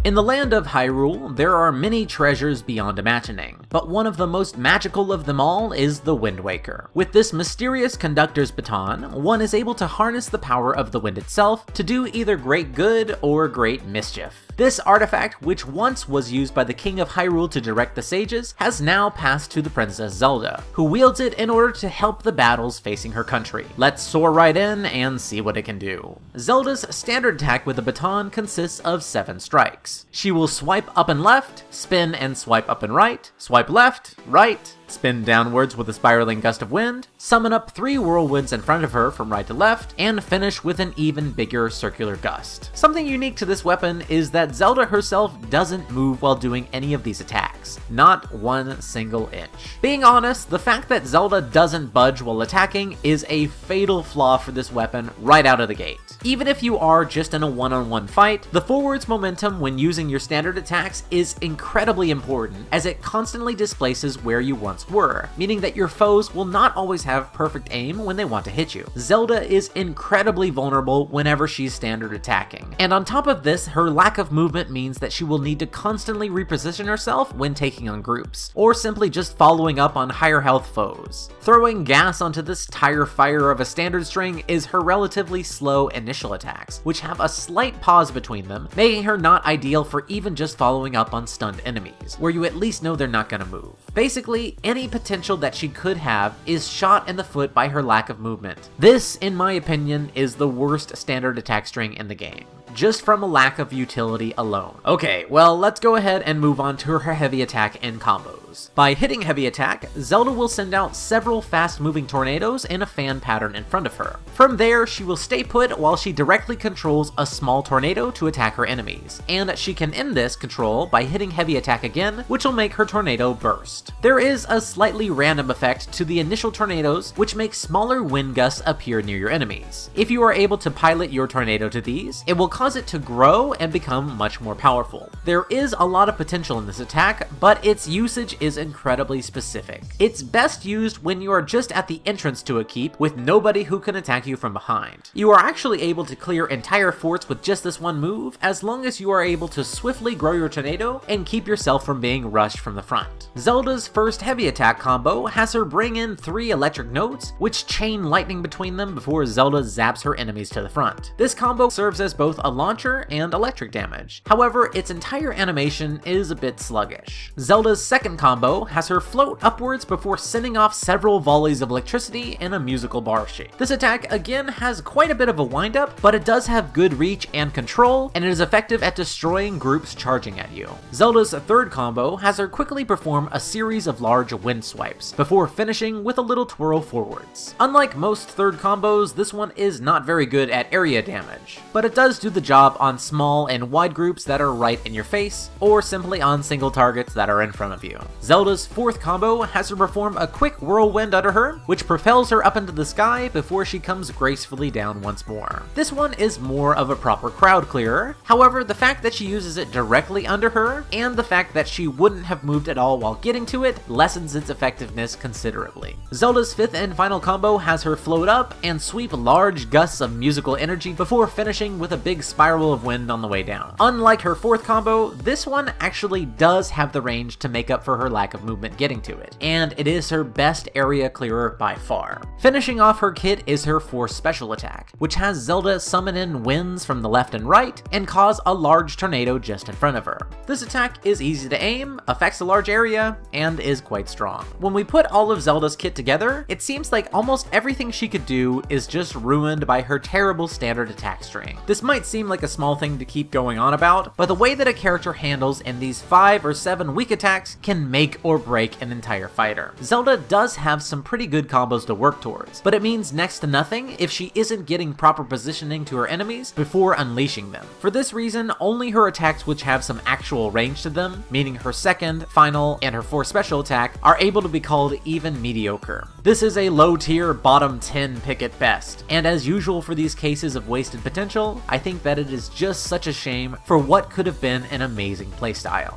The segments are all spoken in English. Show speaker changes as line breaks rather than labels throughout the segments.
In the land of Hyrule, there are many treasures beyond imagining, but one of the most magical of them all is the Wind Waker. With this mysterious conductor's baton, one is able to harness the power of the wind itself to do either great good or great mischief. This artifact, which once was used by the King of Hyrule to direct the sages, has now passed to the Princess Zelda, who wields it in order to help the battles facing her country. Let's soar right in and see what it can do. Zelda's standard attack with the baton consists of 7 strikes. She will swipe up and left, spin and swipe up and right, swipe left, right, spin downwards with a spiraling gust of wind, summon up 3 whirlwinds in front of her from right to left, and finish with an even bigger circular gust. Something unique to this weapon is that Zelda herself doesn't move while doing any of these attacks. Not one single inch. Being honest, the fact that Zelda doesn't budge while attacking is a fatal flaw for this weapon right out of the gate. Even if you are just in a one-on-one fight, the forwards momentum when using your standard attacks is incredibly important, as it constantly displaces where you once were, meaning that your foes will not always have perfect aim when they want to hit you. Zelda is incredibly vulnerable whenever she's standard attacking, and on top of this, her lack of movement means that she will need to constantly reposition herself when taking on groups, or simply just following up on higher health foes. Throwing gas onto this tire fire of a standard string is her relatively slow initial attacks, which have a slight pause between them, making her not ideal for even just following up on stunned enemies, where you at least know they're not gonna move. Basically, any potential that she could have is shot in the foot by her lack of movement. This, in my opinion, is the worst standard attack string in the game, just from a lack of utility alone. Okay, well, let's go ahead and move on to her heavy attack and combos. By hitting heavy attack, Zelda will send out several fast-moving tornadoes in a fan pattern in front of her. From there, she will stay put while she directly controls a small tornado to attack her enemies, and she can end this control by hitting heavy attack again, which will make her tornado burst. There is a slightly random effect to the initial tornadoes, which makes smaller wind gusts appear near your enemies. If you are able to pilot your tornado to these, it will cause it to grow and become much more powerful. There is a lot of potential in this attack, but its usage is incredibly specific. It's best used when you are just at the entrance to a keep with nobody who can attack you from behind. You are actually able to clear entire forts with just this one move, as long as you are able to swiftly grow your tornado and keep yourself from being rushed from the front. Zelda's first heavy attack combo has her bring in 3 electric notes, which chain lightning between them before Zelda zaps her enemies to the front. This combo serves as both a launcher and electric damage. However, its entire animation is a bit sluggish. Zelda's second combo has her float upwards before sending off several volleys of electricity in a musical bar shape. This attack again has quite a bit of a windup, but it does have good reach and control, and it is effective at destroying groups charging at you. Zelda's third combo has her quickly perform a series of large wind swipes, before finishing with a little twirl forwards. Unlike most third combos, this one is not very good at area damage, but it does do the job on small and wide groups that are right in your face, or simply on single targets that are in front of you. Zelda's fourth combo has her perform a quick whirlwind under her, which propels her up into the sky before she comes gracefully down once more. This one is more of a proper crowd clearer, however, the fact that she uses it directly under her, and the fact that she wouldn't have moved at all while getting to it, lessens its effectiveness considerably. Zelda's fifth and final combo has her float up and sweep large gusts of musical energy before finishing with a big spiral of wind on the way down. Unlike her fourth combo, this one actually does have the range to make up for her lack of movement getting to it, and it is her best area clearer by far. Finishing off her kit is her fourth special attack, which has Zelda summon in winds from the left and right and cause a large tornado just in front of her. This attack is easy to aim, affects a large area, and is quite strong. When we put all of Zelda's kit together, it seems like almost everything she could do is just ruined by her terrible standard attack string. This might seem like a small thing to keep going on about, but the way that a character handles in these 5 or 7 weak attacks can make or break an entire fighter. Zelda does have some pretty good combos to work towards, but it means next to nothing if she isn't getting proper positioning to her enemies before unleashing them. For this reason, only her attacks which have some actual range to them, meaning her second, final, and her fourth special attack, are able to be called even mediocre. This is a low tier bottom 10 pick at best, and as usual for these cases of wasted potential, I think that it is just such a shame for what could have been an amazing playstyle.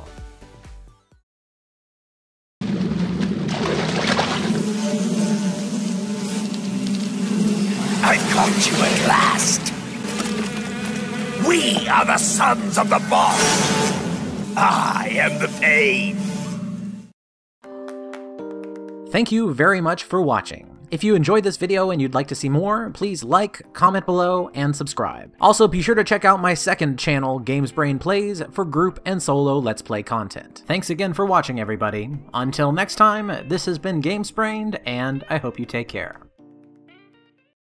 I've caught you at last! We are the sons of the boss. I am the pain.
Thank you very much for watching. If you enjoyed this video and you'd like to see more, please like, comment below, and subscribe. Also, be sure to check out my second channel, GamesBrain Plays, for group and solo Let's Play content. Thanks again for watching, everybody. Until next time, this has been GamesBrained, and I hope you take care.